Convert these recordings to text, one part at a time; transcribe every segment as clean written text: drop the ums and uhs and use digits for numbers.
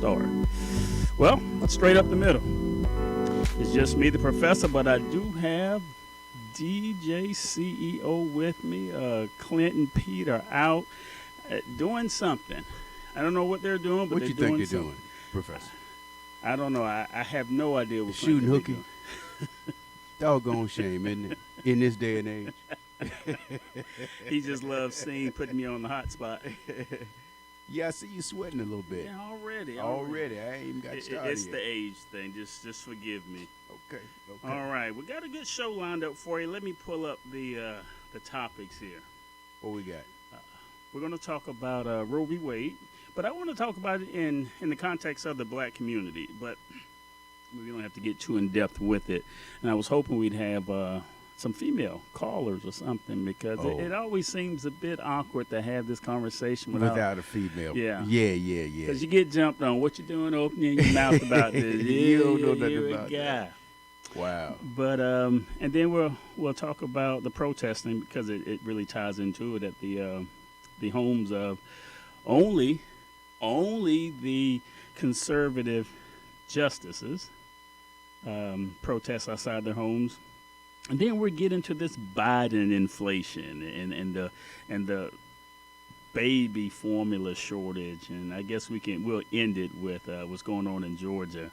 start? Well, straight up the middle. It's just me, the professor, but I do have DJ CEO with me. Clint and Pete are out doing something. I don't know what they're doing, but What they're you doing think you're something. doing, Professor? I don't know. I have no idea what Clint Shooting could be hooky? doing. Doggone shame, isn't it? In this day and age. He just loves putting me on the hot spot. Yeah, I see you sweating a little bit. Yeah, already. Already. I ain't even got started It's yet. the age thing. Just forgive me. Okay. All right, we got a good show lined up for you. Let me pull up the topics here. What we got? We're going to talk about Roe v. Wade, but I want to talk about it in the context of the black community. But we don't have to get too in depth with it. And I was hoping we'd have some female callers or something, because it always seems a bit awkward to have this conversation without a female. Yeah. Yeah. Because you get jumped on. What you doing opening your mouth about this? You don't know nothing you're about a guy. that. Wow. But and then we'll talk about the protesting, because it really ties into it at the homes of only the conservative justices protest outside their homes. And then we get into this Biden inflation and the baby formula shortage, and I guess we'll end it with what's going on in Georgia.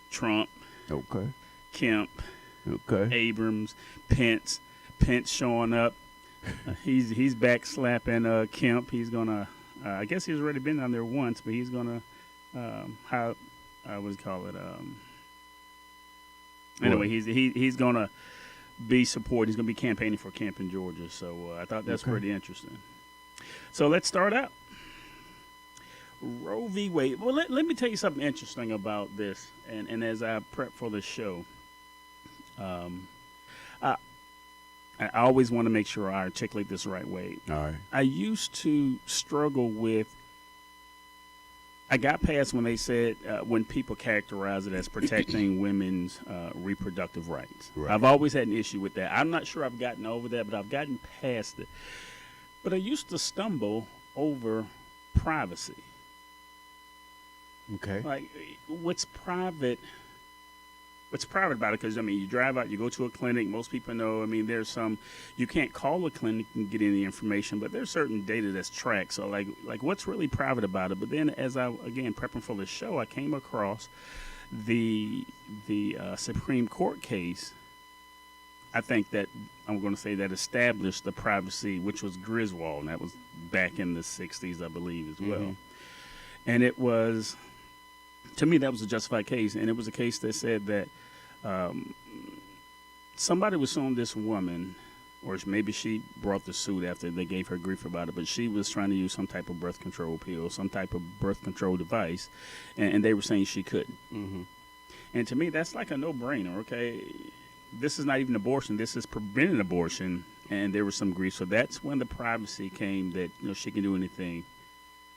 Trump, Okay. Kemp, Okay. Abrams, Pence showing up. He's back slapping Kemp. He's gonna. I guess he's already been down there once, but he's gonna. How I would call it. Anyway, he's gonna be supporting. He's gonna be campaigning for Kemp in Georgia. So I thought that's pretty interesting. So let's start out. Roe v. Wade. Well, let me tell you something interesting about this. And as I prep for the show, I always want to make sure I articulate this the right way. All right. I used to struggle with. I got past when they said when people characterize it as protecting women's reproductive rights. Right. I've always had an issue with that. I'm not sure I've gotten over that, but I've gotten past it. But I used to stumble over privacy. Okay. Like, what's private about it? Because, I mean, you drive out, you go to a clinic, most people know, I mean, there's some, you can't call a clinic and get any information, but there's certain data that's tracked. So, like what's really private about it? But then as I, again, prepping for the show, I came across the Supreme Court case, I think that, I'm going to say that established the privacy, which was Griswold, and that was back in the 60s, I believe, as well. Mm-hmm. And it was, to me, that was a justified case, and it was a case that said that somebody was suing this woman, or maybe she brought the suit after they gave her grief about it, but she was trying to use some type of birth control pill, some type of birth control device, and they were saying she couldn't. Mm-hmm. And to me, that's like a no-brainer, okay? This is not even abortion. This is preventing abortion, and there was some grief. So that's when the privacy came, that she can do anything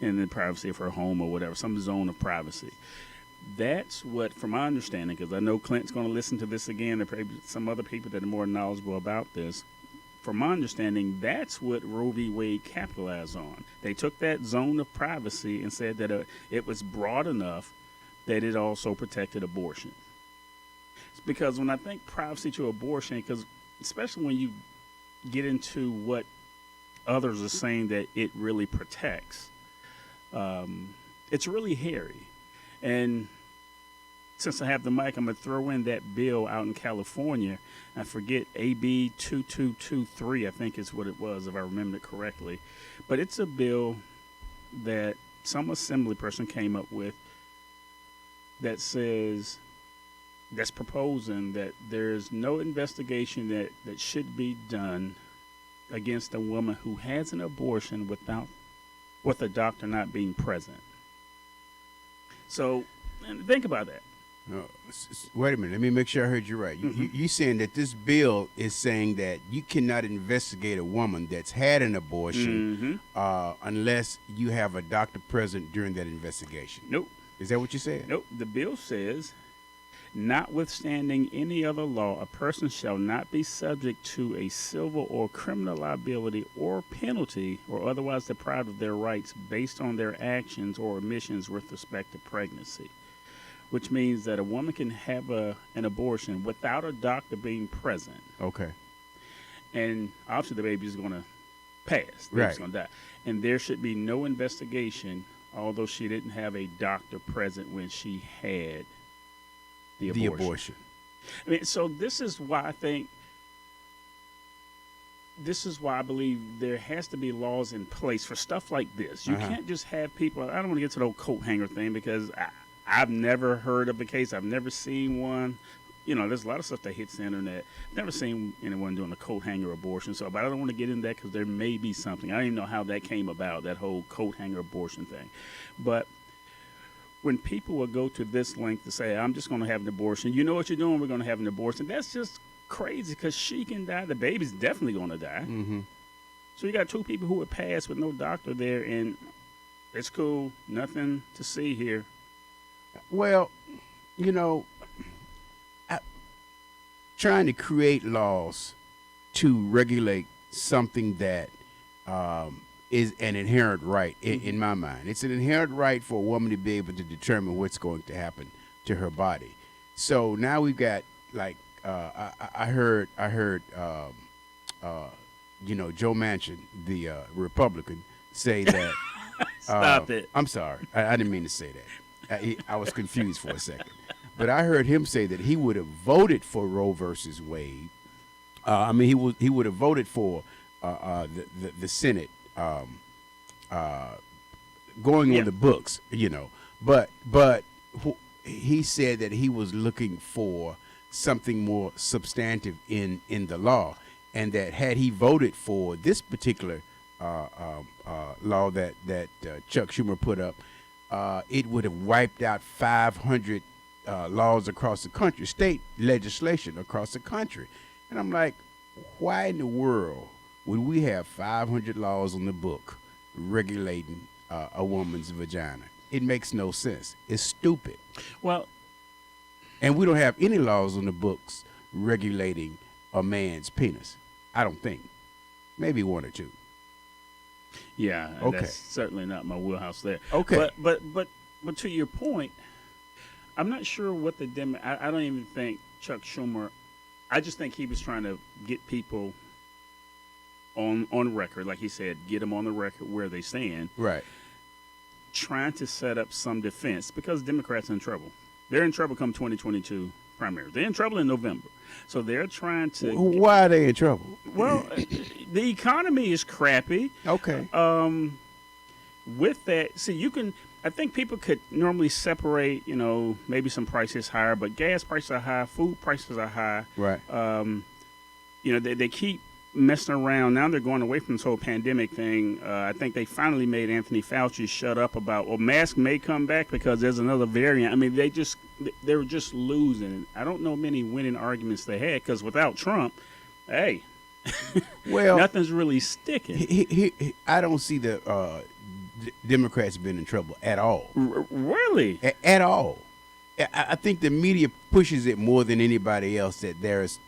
in the privacy of her home or whatever, some zone of privacy. That's what, from my understanding, because I know Clint's going to listen to this again, and probably some other people that are more knowledgeable about this. From my understanding, that's what Roe v. Wade capitalized on. They took that zone of privacy and said that it was broad enough that it also protected abortion. Because when I think privacy to abortion, because especially when you get into what others are saying that it really protects, it's really hairy. And since I have the mic, I'm going to throw in that bill out in California. I forget, AB 2223, I think is what it was, if I remember it correctly. But it's a bill that some assembly person came up with that says, that's proposing that there's no investigation that should be done against a woman who has an abortion with a doctor not being present. So, think about that. Wait a minute. Let me make sure I heard you right. You saying that this bill is saying that you cannot investigate a woman that's had an abortion unless you have a doctor present during that investigation. Nope. Is that what you said? Nope. The bill says Notwithstanding any other law, a person shall not be subject to a civil or criminal liability or penalty or otherwise deprived of their rights based on their actions or omissions with respect to pregnancy. Which means that a woman can have an abortion without a doctor being present. Okay. And obviously the baby is going to pass. The baby's going to die. And there should be no investigation, although she didn't have a doctor present when she had the abortion. I mean, so this is why I believe there has to be laws in place for stuff like this. You can't just have people. I don't want to get to the old coat hanger thing because I've never heard of a case. I've never seen one. You know, there's a lot of stuff that hits the internet. Never seen anyone doing a coat hanger abortion. So, but I don't want to get into that because there may be something. I don't even know how that came about, that whole coat hanger abortion thing. But when people will go to this length to say, I'm just going to have an abortion, you know what you're doing, we're going to have an abortion. That's just crazy because she can die. The baby's definitely going to die. Mm-hmm. So you got two people who would pass with no doctor there, and it's cool. Nothing to see here. Well, you know, trying to create laws to regulate something that is an inherent right in my mind. It's an inherent right for a woman to be able to determine what's going to happen to her body. So now we've got like I heard you know, Joe Manchin, the Republican, say that. Stop it. I'm sorry, I didn't mean to say that. I was confused for a second. But I heard him say that he would have voted for Roe versus Wade. I mean, he would have voted for the Senate going on the books, you know. But he said that he was looking for something more substantive in the law, and that had he voted for this particular law that Chuck Schumer put up, it would have wiped out 500 laws across the country, state legislation across the country. And I'm like, why in the world would we have 500 laws on the book regulating a woman's vagina? It makes no sense. It's stupid. Well, and we don't have any laws on the books regulating a man's penis. I don't think. Maybe one or two. Yeah, okay. That's certainly not my wheelhouse there. Okay. But to your point, I'm not sure what I don't even think Chuck Schumer. I just think he was trying to get people on record, like he said, get them on the record where they stand. Right. Trying to set up some defense because Democrats are in trouble. They're in trouble come 2022 primary. They're in trouble in November. So they're trying to. Why are they in trouble? Well, the economy is crappy. Okay. With that, see, I think people could normally separate, you know, maybe some prices higher, but gas prices are high, food prices are high. Right. You know, they keep messing around. Now they're going away from this whole pandemic thing. I think they finally made Anthony Fauci shut up about, well, masks may come back because there's another variant. I mean, they were just losing. I don't know many winning arguments they had because without Trump, hey, well, nothing's really sticking. I don't see the Democrats been in trouble at all. Really? At all. I think the media pushes it more than anybody else that there's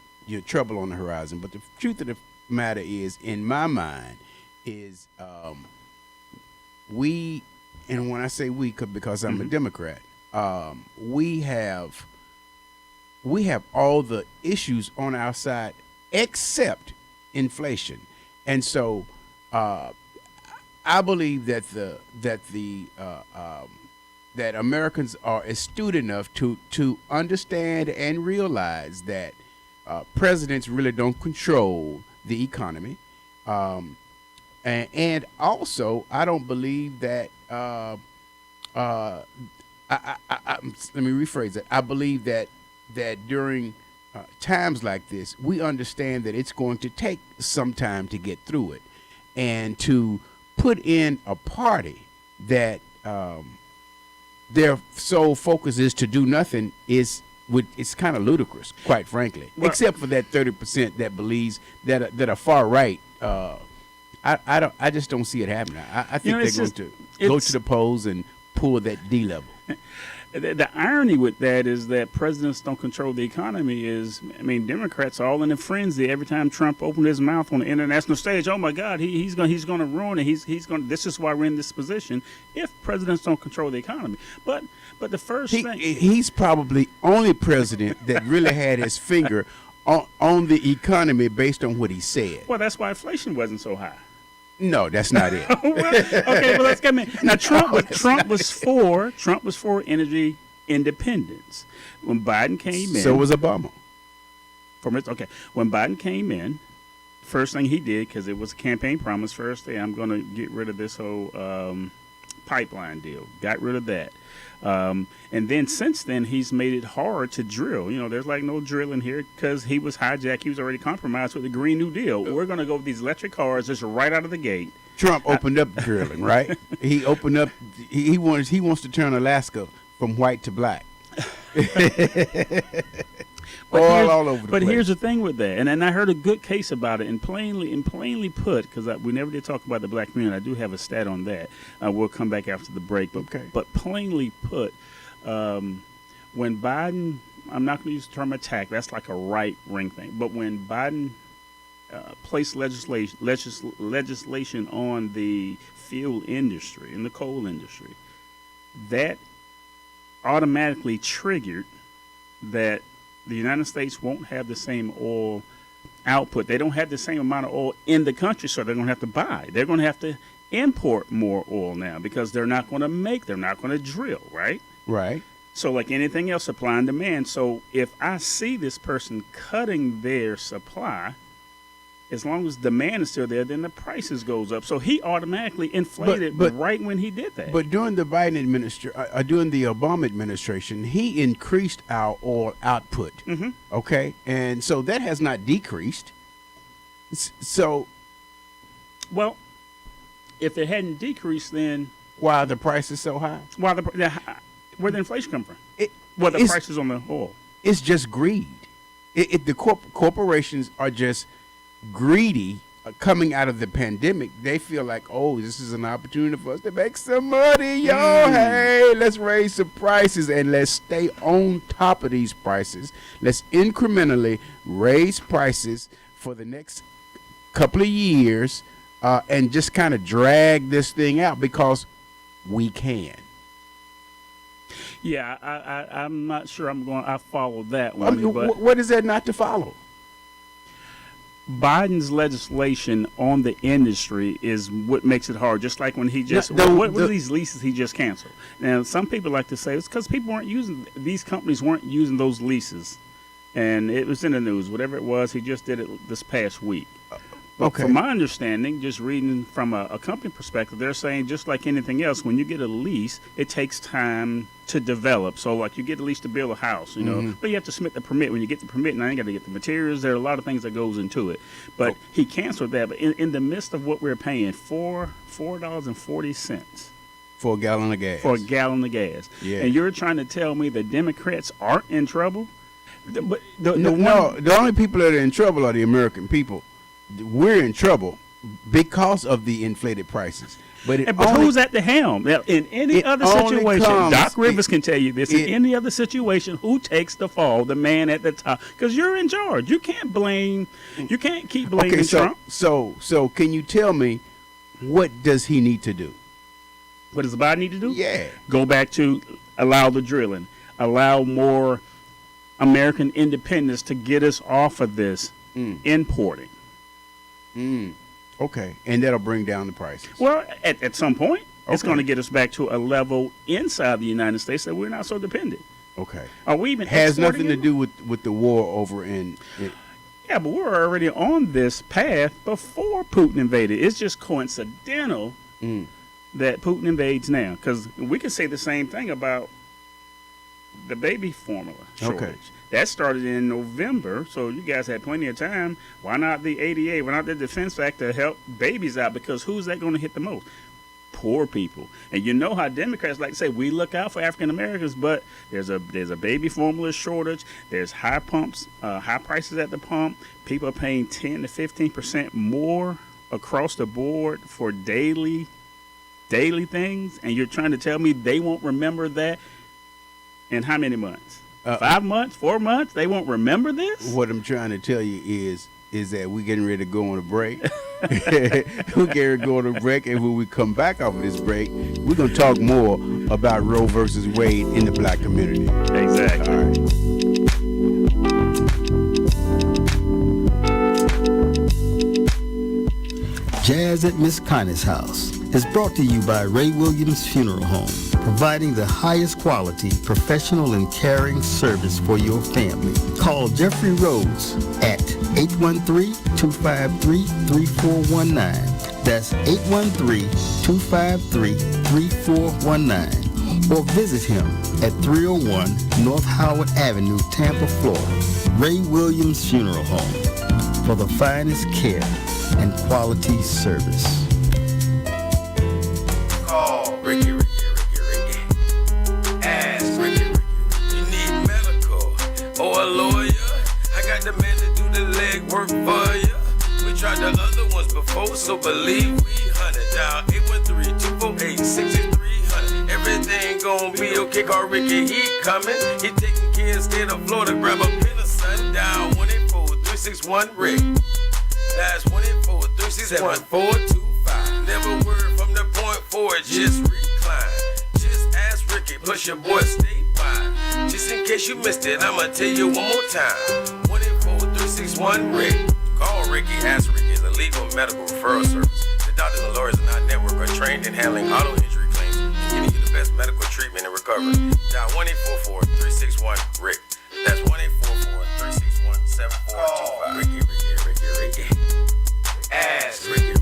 trouble on the horizon. But the truth of the matter is, in my mind, is we, and when I say we, because I'm a Democrat, we have all the issues on our side except inflation, and so I believe that that Americans are astute enough to understand and realize that presidents really don't control the economy, and also I don't believe that. Let me rephrase that. I believe that during times like this, we understand that it's going to take some time to get through it, and to put in a party that their sole focus is to do nothing it's kind of ludicrous, quite frankly. Well, except for that 30% that believes that are far right. I just don't see it happening. I think they're going to go to the polls and pull that D level. The irony with that is that presidents don't control the economy. Democrats are all in a frenzy every time Trump opened his mouth on the international stage. Oh my God, he's going to ruin it. He's going. This is why we're in this position. If presidents don't control the economy, but the first thing, he's probably only president that really had his finger on the economy based on what he said. Well, that's why inflation wasn't so high. No, that's not it. Okay, well, let's come in. Now, Trump was for energy independence. When Biden came in, so was Obama. When Biden came in, first thing he did, because it was a campaign promise, first thing, I'm going to get rid of this whole pipeline deal. Got rid of that. And then since then, he's made it hard to drill. There's like no drilling here because he was hijacked. He was already compromised with the Green New Deal. We're going to go with these electric cars just right out of the gate. Trump opened up drilling, right? He opened up. He wants to turn Alaska from white to black. all over the place. But here's the thing with that, and I heard a good case about it, and plainly put, because we never did talk about the black community. I do have a stat on that. We'll come back after the break. But plainly put, when Biden, I'm not going to use the term attack. That's like a right-wing thing. But when Biden placed legislation on the fuel industry and the coal industry, that automatically triggered that the United States won't have the same oil output. They don't have the same amount of oil in the country, so they're going to have to buy. They're going to have to import more oil now because they're not going to drill, right? Right. So like anything else, supply and demand. So if I see this person cutting their supply, as long as demand is still there, then the prices goes up. So he automatically inflated right when he did that. But during the during the Obama administration, he increased our oil output. Mm-hmm. Okay, and so that has not decreased. So, well, if it hadn't decreased, then why are the prices so high? Where'd the inflation come from? The prices on the oil. It's just greed. The corporations are just greedy coming out of the pandemic. They feel like, oh, this is an opportunity for us to make some money, yo. Hey, let's raise some prices and let's stay on top of these prices. Let's incrementally raise prices for the next couple of years and just kind of drag this thing out because we can. Yeah, I'm not sure I follow that one. But what is that not to follow? Biden's legislation on the industry is what makes it hard. Just like when he just what were these leases he just canceled? Now, some people like to say it's because these companies weren't using those leases, and it was in the news. Whatever it was, he just did it this past week. But from my understanding, just reading from a company perspective, they're saying just like anything else, when you get a lease, it takes time to develop. So like you get a lease to build a house, but you have to submit the permit. When you get the permit, now you got to get the materials. There are a lot of things that goes into it. But he canceled that. But in the midst of what we're paying, $4.40 for a gallon of gas. For a gallon of gas. Yeah. And you're trying to tell me the Democrats aren't in trouble? No, the only people that are in trouble are the American people. We're in trouble because of the inflated prices. But who's at the helm? Now, in any other situation, Doc Rivers can tell you this. In any other situation, who takes the fall? The man at the top, because you're in charge. You can't keep blaming Trump. So can you tell me what does he need to do? What does Biden need to do? Yeah, go back to allow the drilling, allow more American independence to get us off of this importing. Okay, and that'll bring down the prices. Well, at some point, it's going to get us back to a level inside the United States that we're not so dependent. Okay. Are we even has nothing to do with the war over in? Yeah, but we're already on this path before Putin invaded. It's just coincidental that Putin invades now, because we can say the same thing about the baby formula shortage. Okay. That started in November, so you guys had plenty of time. Why not the ADA? Why not the Defense Act to help babies out? Because who's that going to hit the most? Poor people. And you know how Democrats like to say, we look out for African Americans, but there's a baby formula shortage. There's high prices at the pump. People are paying 10 to 15% more across the board for daily things. And you're trying to tell me they won't remember that? In how many months? 5 months, 4 months? They won't remember this? What I'm trying to tell you is that we're getting ready to go on a break. We're getting ready to go on a break, and when we come back off of this break, we're going to talk more about Roe versus Wade in the black community. Exactly. All right. Jazz at Miss Connie's house is brought to you by Ray Williams Funeral Home, providing the highest quality, professional, and caring service for your family. Call Jeffrey Rhodes at 813-253-3419. That's 813-253-3419. Or visit him at 301 North Howard Avenue, Tampa, Florida. Ray Williams Funeral Home, for the finest care and quality service. Call Ricky. Ask Ricky. You need medical or a lawyer? I got the man to do the legwork for you. We tried the other ones before, so believe we hunted. Dial 813-248-6300. Everything gon' be okay. Call Ricky, he coming. He taking care of state of Florida. Grab a pen or sun. Dial 184-361-RICK. That's 184-361-425. Never word from the point forward, just recline. Just ask Ricky, plus your boy statewide. Just in case you missed it, I'ma tell you one more time. 184-361-RICK. Call Ricky, ask Ricky. It's a legal medical referral service. The doctors and lawyers in our network are trained in handling auto injury claims and getting you the best medical treatment and recovery. Dial 1-844-361-RICK. That's 1-844-361-7425. Ricky. Ask Ricky.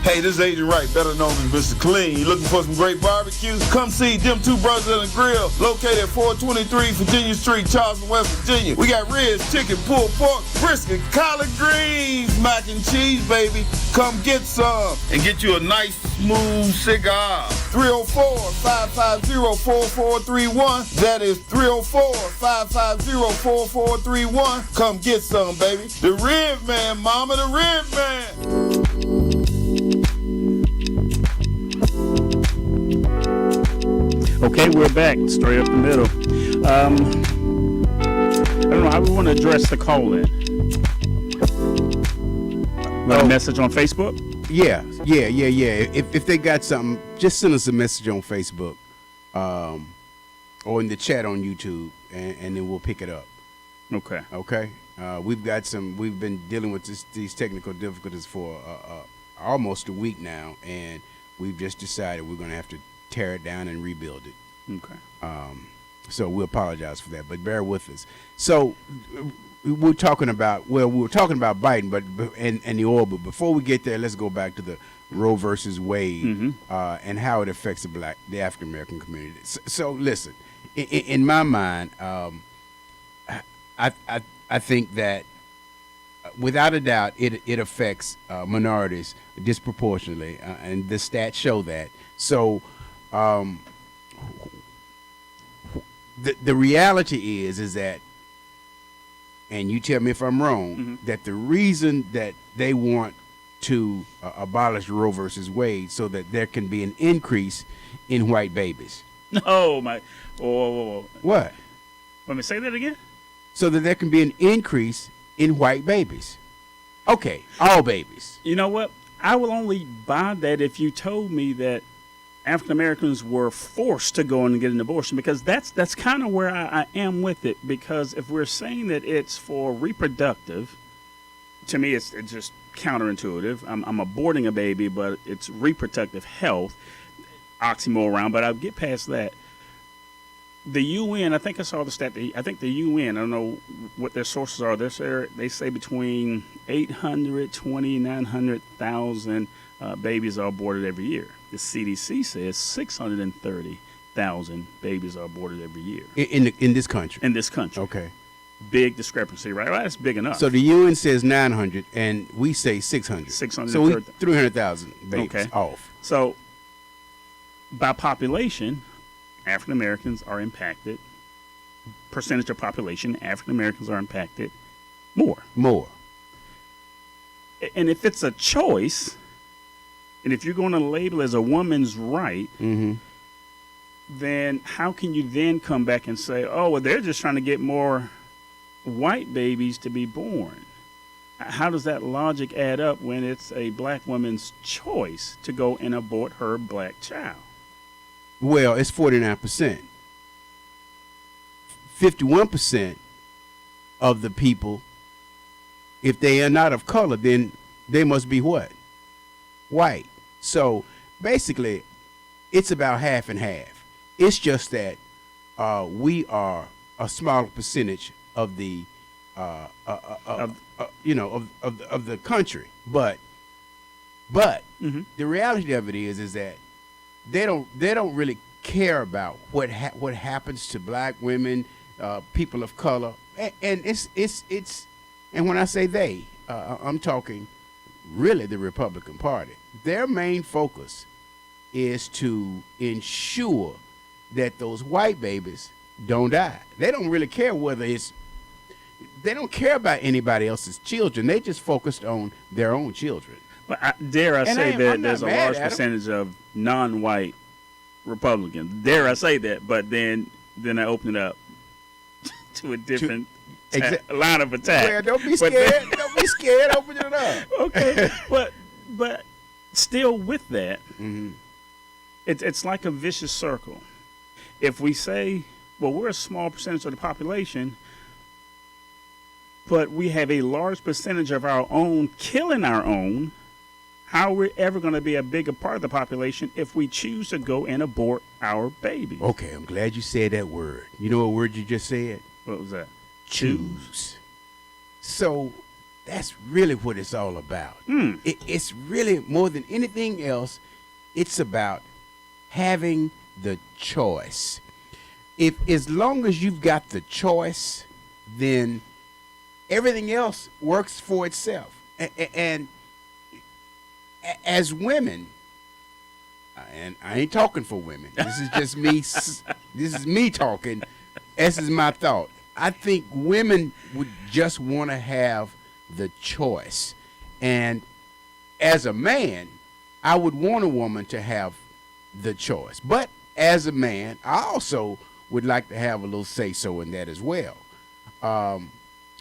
Hey, this is Agent Wright, better known as Mr. Clean. You looking for some great barbecue? Come see them two brothers on the grill, located at 423 Virginia Street, Charleston, West Virginia. We got ribs, chicken, pulled pork, brisket, collard greens, mac and cheese, baby. Come get some and get you a nice, smooth cigar. 304-550-4431. That is 304-550-4431. Come get some, baby. The Rib Man, mama, the Rib Man. Okay, we're back, straight up the middle. I don't know how we want to address the call-in. Got a message on Facebook? Yeah. If they got something, just send us a message on Facebook, or in the chat on YouTube, and then we'll pick it up. Okay. We've been dealing with these technical difficulties for almost a week now, and we've just decided we're going to have to tear it down and rebuild it. Okay. So we apologize for that, but bear with us. So we're talking about Biden, but and the oil. But before we get there, let's go back to the Roe versus Wade and how it affects the African American community. So listen, in my mind, I think that without a doubt it affects minorities disproportionately, and the stats show that. So the reality is that, and you tell me if I'm wrong, that the reason that they want to abolish Roe versus Wade so that there can be an increase in white babies. Oh my! Whoa. What? Let me say that again. So that there can be an increase in white babies. Okay, all babies. You know what? I will only buy that if you told me that African Americans were forced to go and get an abortion, because that's kind of where I am with it. Because if we're saying that it's for reproductive, to me it's just counterintuitive. I'm aborting a baby, but it's reproductive health, oxymoron. But I'll get past that. The UN, I think I saw the stat. I think the UN, I don't know what their sources are. They say between 820 and 900,000 babies are aborted every year. The CDC says 630,000 babies are aborted every year. In this country? In this country. Okay. Big discrepancy, right? Well, that's big enough. So the UN says 900, and we say 600. 630. So we 300,000 babies off. So by population, African Americans are impacted. Percentage of population, African Americans are impacted more. And if it's a choice, and if you're going to label as a woman's right, then how can you then come back and say, oh, well, they're just trying to get more white babies to be born? How does that logic add up when it's a black woman's choice to go and abort her black child? Well, it's 49%. 51% of the people, if they are not of color, then they must be what? White. So basically, it's about half and half. It's just that we are a smaller percentage of the of the country, but the reality of it is that they don't really care about what happens to black women, people of color, and it's and when I say they, I'm talking really the Republican Party. Their main focus is to ensure that those white babies don't die. They don't really care they don't care about anybody else's children. They just focused on their own children. But dare I say that there's a large percentage of non-white Republicans. Dare I say that? But then I open it up to a different line of attack. Well, don't be scared. Don't be scared. Open it up. Okay, but still with that, it's like a vicious circle. If we say, well, we're a small percentage of the population, but we have a large percentage of our own killing our own, how are we ever going to be a bigger part of the population if we choose to go and abort our babies? Okay, I'm glad you said that word. You know what word you just said? What was that? Choose. So that's really what it's all about. It's really more than anything else, it's about having the choice. If as long as you've got the choice, then everything else works for itself. And as women, and I ain't talking for women. This is just me. This is me talking. This is my thought. I think women would just want to have the choice. And as a man, I would want a woman to have the choice. But as a man, I also would like to have a little say-so in that as well.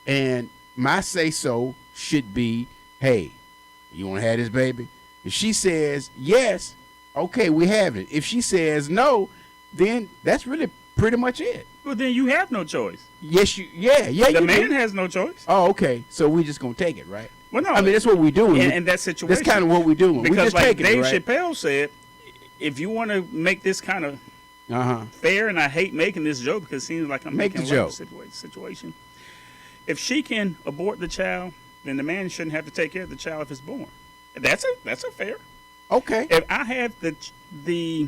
And my say-so should be, hey, you want to have this baby? If she says yes, okay, we have it. If she says no, then that's really pretty much it. Well, then you have no choice. Yes, the man has no choice. Oh, okay. So we just gonna take it, right? Well, no. I mean, that's what we do. In that situation, that's kind of what we do. Because we just like take Dave it, right? Chappelle said, if you want to make this kind of fair, and I hate making this joke because it seems like I'm making a joke situation. If she can abort the child, then the man shouldn't have to take care of the child if it's born. That's a fair. Okay. If I have the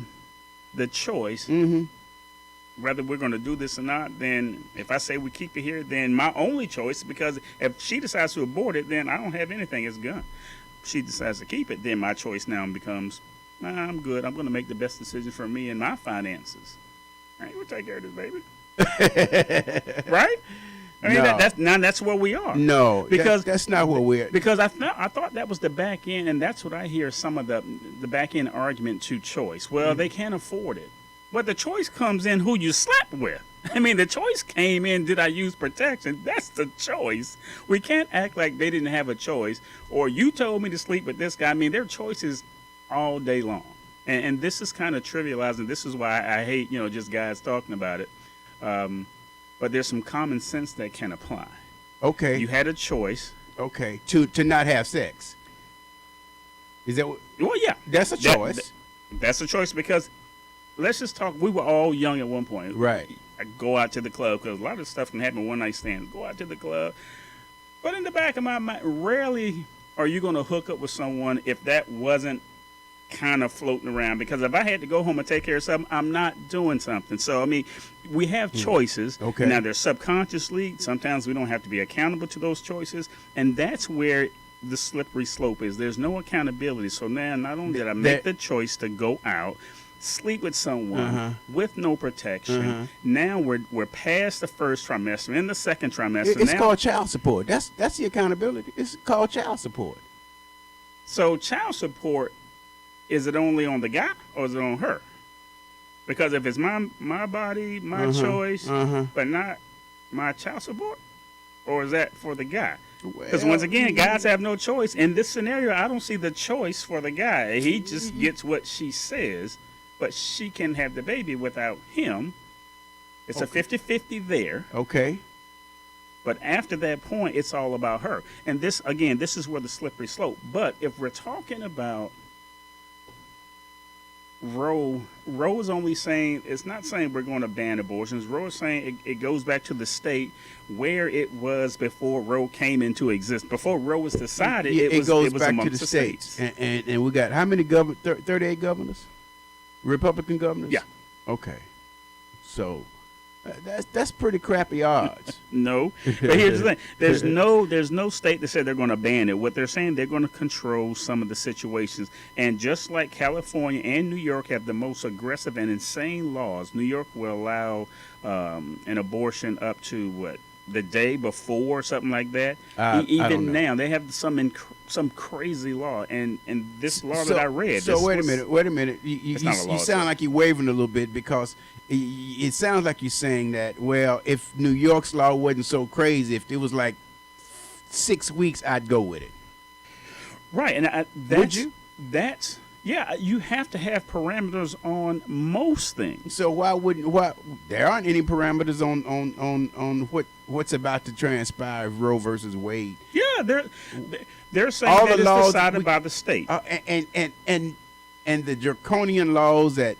choice, whether we're going to do this or not, then if I say we keep it here, then my only choice, because if she decides to abort it, then I don't have anything. It's gone. If she decides to keep it, then my choice now becomes, I'm good. I'm going to make the best decision for me and my finances. All right, we'll take care of this baby. Right? I mean, that's where we are. No, because that's not where we're. Because I thought that was the back end, and that's what I hear some of the back end argument to choice. Well, they can't afford it. But the choice comes in who you slept with. I mean, the choice came in, did I use protection? That's the choice. We can't act like they didn't have a choice, or you told me to sleep with this guy. I mean, their choices all day long. And this is kind of trivializing. This is why I hate, just guys talking about it. But there's some common sense that can apply. Okay. You had a choice. Okay. To not have sex. Is that what? Well, yeah. That's a choice. That's a choice because let's just talk. We were all young at one point. Right. I go out to the club because a lot of stuff can happen one night stands. Go out to the club. But in the back of my mind, rarely are you going to hook up with someone if that wasn't kind of floating around, because if I had to go home and take care of something, I'm not doing something. So, I mean, we have choices. Okay. Now, they're subconsciously. Sometimes we don't have to be accountable to those choices. And that's where the slippery slope is. There's no accountability. So now, not only did I make the choice to go out, sleep with someone with no protection, now we're past the first trimester, in the second trimester. It's called child support. That's the accountability. It's called child support. So child support, is it only on the guy or is it on her? Because if it's my body, my choice, but not my child support, or is that for the guy? Because once again, guys have no choice. In this scenario, I don't see the choice for the guy. He just gets what she says, but she can have the baby without him. It's a 50-50 there. Okay. But after that point, it's all about her. And this, again, this is where the slippery slope. But if we're talking about Roe is only saying, it's not saying we're going to ban abortions. Roe is saying it goes back to the state where it was before Roe came into existence. Before Roe was decided, it goes was back to amongst the states. And we got how many 38 governors? Republican governors? Yeah. Okay. So that's pretty crappy odds. No, but here's the thing: there's no state that said they're going to ban it. What they're saying, they're going to control some of the situations. And just like California and New York have the most aggressive and insane laws, New York will allow an abortion up to the day before, something like that. Even now, they have some crazy law, and this law that I read. So wait a minute. You sound like you're wavering a little bit, because it sounds like you're saying that, well, if New York's law wasn't so crazy, if it was like 6 weeks, I'd go with it. Right, and would you? Yeah, you have to have parameters on most things. So there aren't any parameters on what's about to transpire, Roe versus Wade? Yeah, they're saying all that it's decided by the state. And the draconian laws that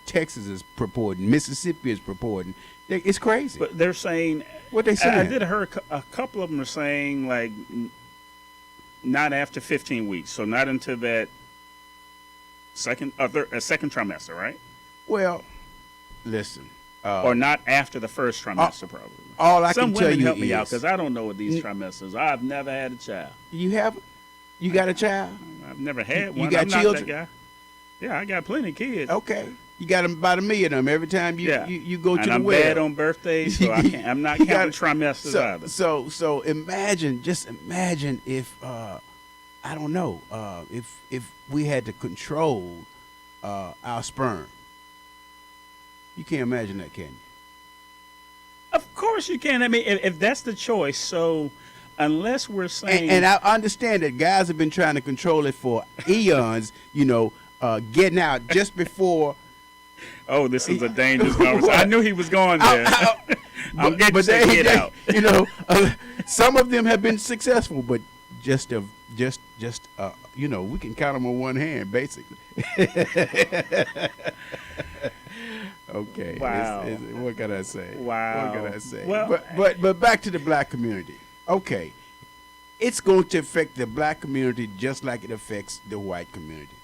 Texas is purporting, Mississippi is purporting, it's crazy. But they're saying, what they saying? I did hear a couple of them are saying, like, not after 15 weeks, so not until that second trimester, right? Well, listen. Or not after the first trimester, probably. All I can tell you is, some women help me out, because I don't know what these trimesters. I've never had a child. You haven't? You got a child? I've never had one. You got children? Not that guy. Yeah, I got plenty of kids. Okay. You got about 1 million of them every time you go to the I'm well. bad on birthdays, so I'm not counting trimesters either. So imagine if I don't know, if we had to control our sperm. You can't imagine that, can you? Of course you can. I mean, if that's the choice, so unless we're saying... And I understand that guys have been trying to control it for eons, getting out just before... Oh, this is a dangerous conversation. I knew he was going there. I'm getting to get out. Some of them have been successful, but just we can count them on one hand, basically. Okay. Wow. What can I say? Wow. What can I say? Well, but back to the black community. Okay. It's going to affect the black community just like it affects the white community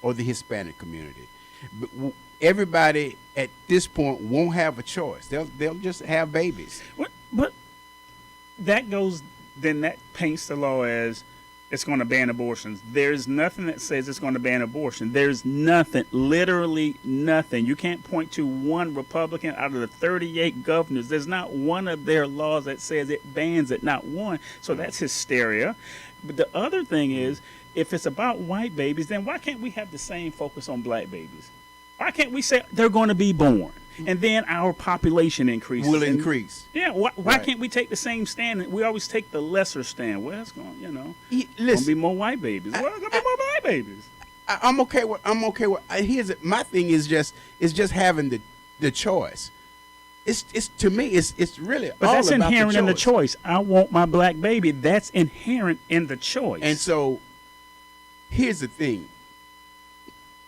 or the Hispanic community. But everybody at this point won't have a choice. They'll just have babies. But that paints the law as it's going to ban abortions. There's nothing that says it's going to ban abortion. There's nothing, literally nothing. You can't point to one Republican out of the 38 governors. There's not one of their laws that says it bans it, not one. So that's hysteria. But the other thing is, if it's about white babies, then why can't we have the same focus on black babies? Why can't we say they're going to be born, and then our population increases? Will increase. Yeah. Why can't we take the same stand? We always take the lesser stand. Well, it's going, going to be more white babies. Well, it's going to be more black babies. I'm okay with. My thing is just having the choice. It's to me. It's really. But all that's about inherent the in the choice. I want my black baby. That's inherent in the choice. And so, here's the thing.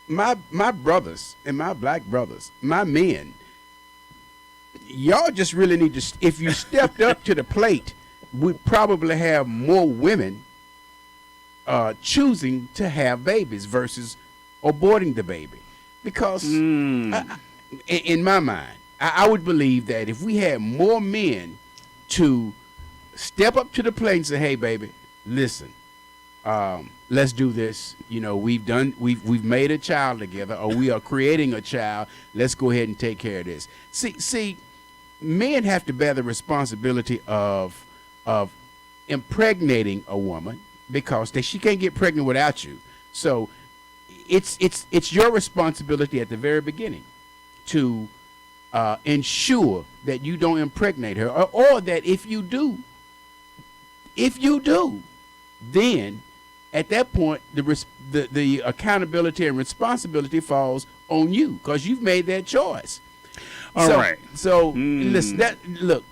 My brothers and my black brothers, my men, y'all just really need to, if you stepped up to the plate, we'd probably have more women choosing to have babies versus aborting the baby. Because in my mind, I would believe that if we had more men to step up to the plate and say, hey, baby, listen, let's do this. We've made a child together, or we are creating a child. Let's go ahead and take care of this. See, men have to bear the responsibility of impregnating a woman, because she can't get pregnant without you. So it's your responsibility at the very beginning. to ensure that you don't impregnate her, or that if you do, then at that point the accountability and responsibility falls on you because you've made that choice. All right. So listen,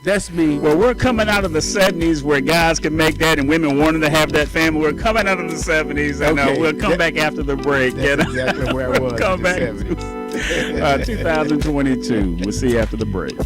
that's me. Well, we're coming out of the 70s where guys can make that and women wanted to have that family. We're coming out of the 70s, and we'll come back after the break. That's exactly where I was. Come in back. the 70s. 2022. We'll see you after the break.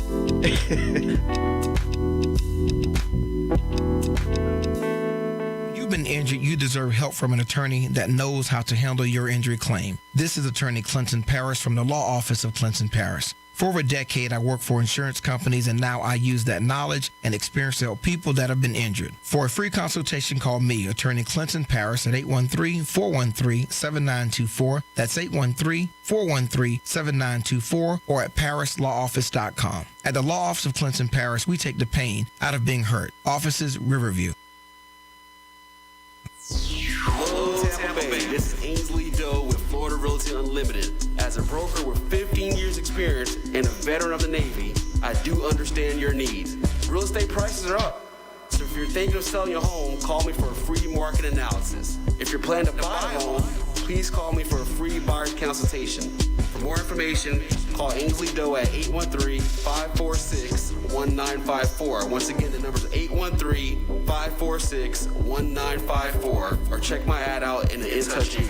You've been injured, you deserve help from an attorney that knows how to handle your injury claim. This is Attorney Clinton Paris from the Law Office of Clinton Paris. For over a decade, I worked for insurance companies, and now I use that knowledge and experience to help people that have been injured. For a free consultation, call me, Attorney Clinton Paris, at 813-413-7924. That's 813-413-7924, or at parislawoffice.com. At the Law Office of Clinton Paris, we take the pain out of being hurt. Offices, Riverview. Hello, Tampa Bay. This is Ainsley Doe with Florida Realty Unlimited. As a broker with 15 years experience and a veteran of the Navy, I do understand your needs. Real estate prices are up. So if you're thinking of selling your home, call me for a free market analysis. If you're planning to buy a home, please call me for a free buyer's consultation. For more information, call Ainsley Doe at 813-546-1954. Once again, the number is 813-546-1954. Or check my ad out in the In Touch You.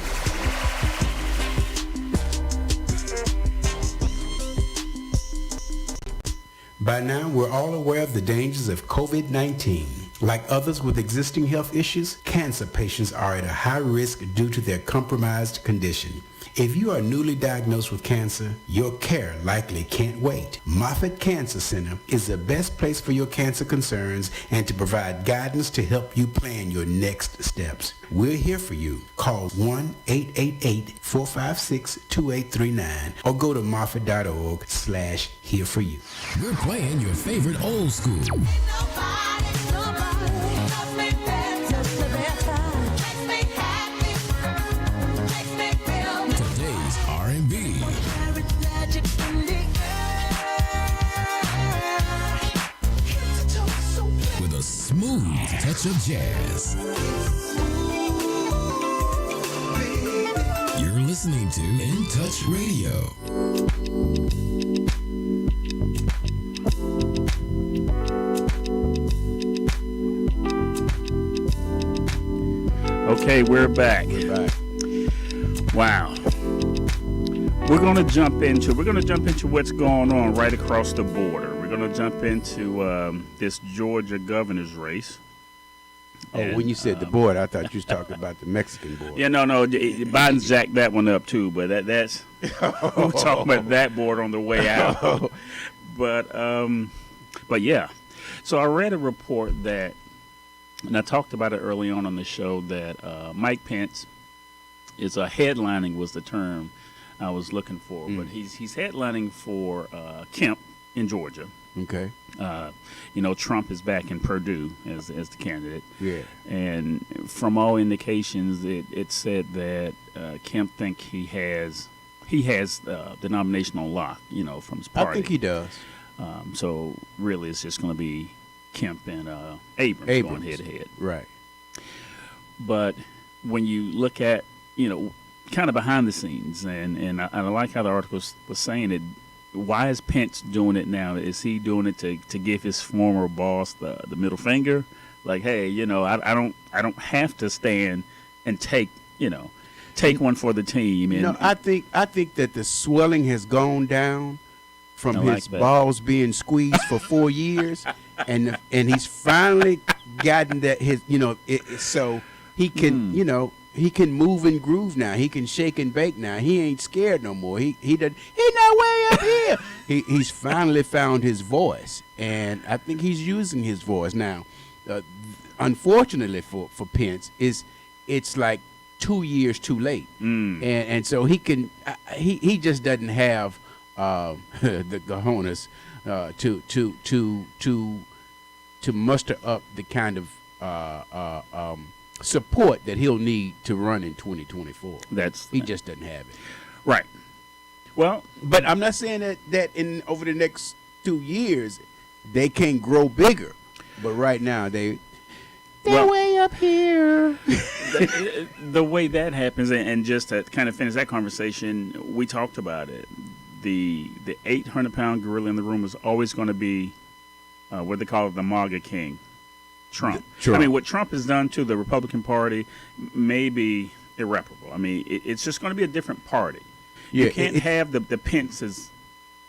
By now, we're all aware of the dangers of COVID-19. Like others with existing health issues, cancer patients are at a high risk due to their compromised condition. If you are newly diagnosed with cancer, your care likely can't wait. Moffitt Cancer Center is the best place for your cancer concerns and to provide guidance to help you plan your next steps. We're here for you. Call 1-888-456-2839 or go to moffitt.org/here for you. We're playing your favorite old school. Today's R&B. With a smooth touch of jazz. You're listening to In Touch Radio. Okay, we're back. Wow. We're going to jump into what's going on right across the border. We're going to jump into this Georgia governor's race. And, when you said the border, I thought you was talking about the Mexican border. Yeah, no, Biden's jacked that one up too, but that's we're talking about that border on the way out. But yeah. So I read a report that, and I talked about it early on the show, that Mike Pence is headlining was the term I was looking for, but he's headlining for Kemp in Georgia. Okay. Trump is back in Purdue as the candidate. Yeah. And from all indications, it said that Kemp think he has the nomination on lock. From his party. I think he does. So really, it's just going to be Kemp and Abrams going head to head. Right. But when you look at kind of behind the scenes, and I like how the article was saying it. Why is Pence doing it now? Is he doing it to give his former boss the middle finger? Like, hey, I don't have to stand and take one for the team. And I think that the swelling has gone down from his balls being squeezed for 4 years, and he's finally gotten that so he can he can move and groove now. He can shake and bake now. He ain't scared no more. He's not way up here. He's finally found his voice, and I think he's using his voice now. Unfortunately for Pence, it's like 2 years too late, and so he just doesn't have the cojones to muster up the kind of support that he'll need to run in 2024. He just doesn't have it. Right. Well, But I'm not saying that in over the next 2 years they can grow bigger. But right now they're Well- way up here. the way that happens, and just to kind of finish that conversation, we talked about it. The 800-pound gorilla in the room is always going to be what they call the MAGA king, Trump. Trump. I mean, what Trump has done to the Republican Party may be irreparable. I mean, it's just going to be a different party. Yeah, You can't have the Pences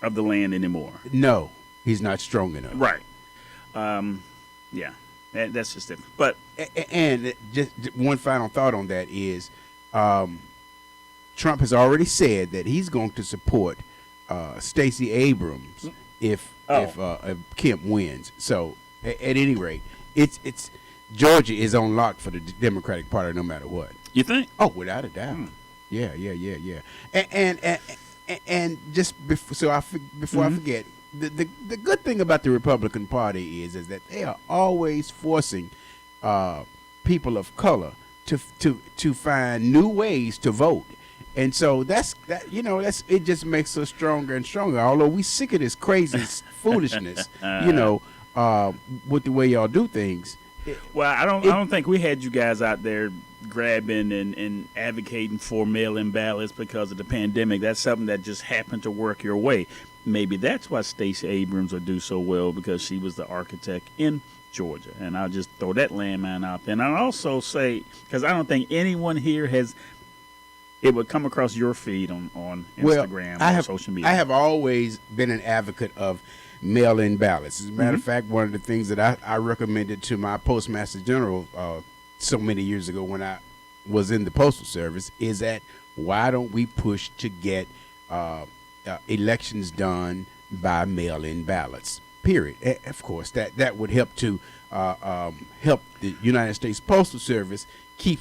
of the land anymore. No, he's not strong enough. Right. Yeah, that's just different. But And just one final thought on that is, Trump has already said that he's going to support Stacey Abrams if Kemp wins. So at any rate, it's Georgia is on lock for the Democratic Party no matter what. you think? Oh, without a doubt. Yeah. And just before I forget, the good thing about the Republican Party is that they are always forcing people of color to find new ways to vote. And so that's it just makes us stronger and stronger. Although we sick of this crazy foolishness, with the way y'all do things. Well, I don't think we had you guys out there grabbing and advocating for mail-in ballots because of the pandemic. That's something that just happened to work your way. Maybe that's why Stacey Abrams will do so well, because she was the architect in Georgia. And I'll just throw that landmine out there. And I'll also say, because I don't think anyone here it would come across your feed on Instagram or social media. I have always been an advocate of mail-in ballots. As a matter of fact, one of the things that I recommended to my Postmaster General so many years ago when I was in the Postal Service is that why don't we push to get elections done by mail-in ballots, period. Of course, that would help to help the United States Postal Service keep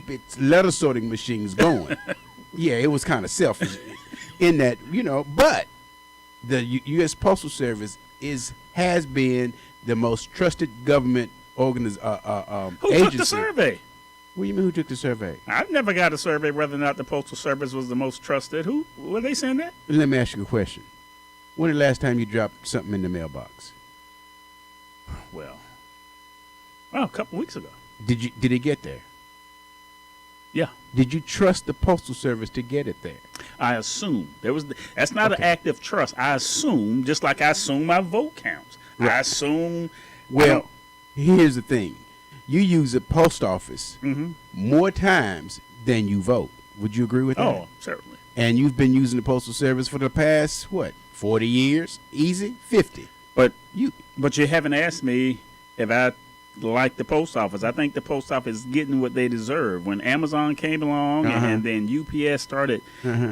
its letter sorting machines going. Yeah, it was kind of selfish in that, but the U.S. Postal Service has been the most trusted government Who agency. took the survey? What do you mean, who took the survey? I've never got a survey whether or not the Postal Service was the most trusted. Who were they saying that? Let me ask you a question. When the last time you dropped something in the mailbox? Well, a couple weeks ago. Did it get there? Yeah, Did you trust the Postal Service to get it there? I assume that's not an act of trust. I assume, just like I assume my vote counts. I assume. Well, here's the thing. You use the post office more times than you vote. Would you agree with that? Oh, certainly. And you've been using the Postal Service for the past, 40 years? Easy? 50. But you haven't asked me if I like the post office. I think the post office is getting what they deserve. When Amazon came along and then UPS started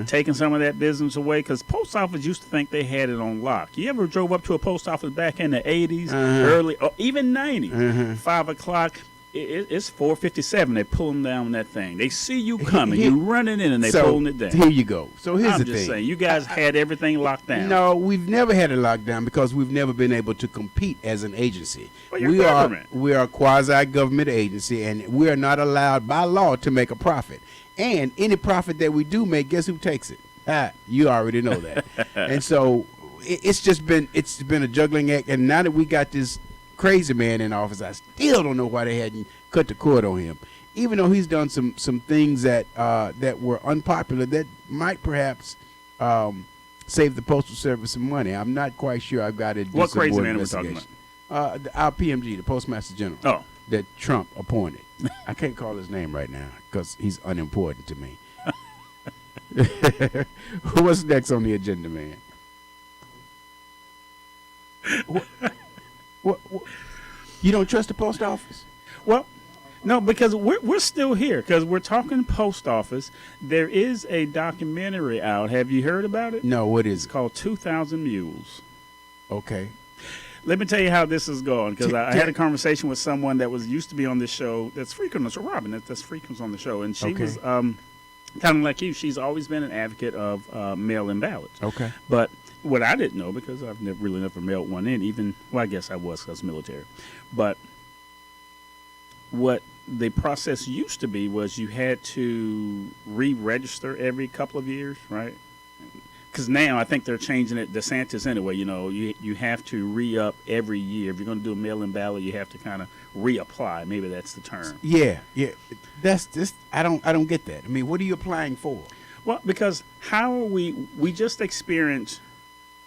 taking some of that business away, because post office used to think they had it on lock. You ever drove up to a post office back in the 80s, early, or even 90s, 5 o'clock? It's 4:57. They're pulling down that thing. They see you coming. You running in and they pulling it down. Here you go. So here's I'm the just thing. saying, you guys had everything locked down. No, we've never had it locked down because we've never been able to compete as an agency. Well, you're government. We are a quasi-government agency, and we are not allowed by law to make a profit. And any profit that we do make, guess who takes it? You already know that. And so it's been a juggling act. And now that we got this crazy man in office, I still don't know why they hadn't cut the cord on him, even though he's done some things that were unpopular that might perhaps save the Postal Service some money. I'm not quite sure. I've got to do What some crazy more man are we talking investigation. Our PMG, the Postmaster General, Oh. that Trump appointed. I can't call his name right now because he's unimportant to me. What's next on the agenda, man? What? You don't trust the post office? Well, no, because we're still here, because we're talking post office. There is a documentary out. Have you heard about it? No, what is It's it? called 2,000 Mules. Okay. Let me tell you how this is going, because I had a conversation with someone that used to be on this show. That's frequent on the show, Robin. That's frequent on the show, and she was kind of like you. She's always been an advocate of mail-in ballots. Okay. But what I didn't know, because I've never mailed one in, I guess I was because military, but what the process used to be was you had to re-register every couple of years, right? because now I think they're changing it. DeSantis anyway. You have to re-up every year. If you're going to do a mail-in ballot, you have to kind of reapply. Maybe that's the term. Yeah. That's just I don't get that. I mean, what are you applying for? Well, because how are we just experienced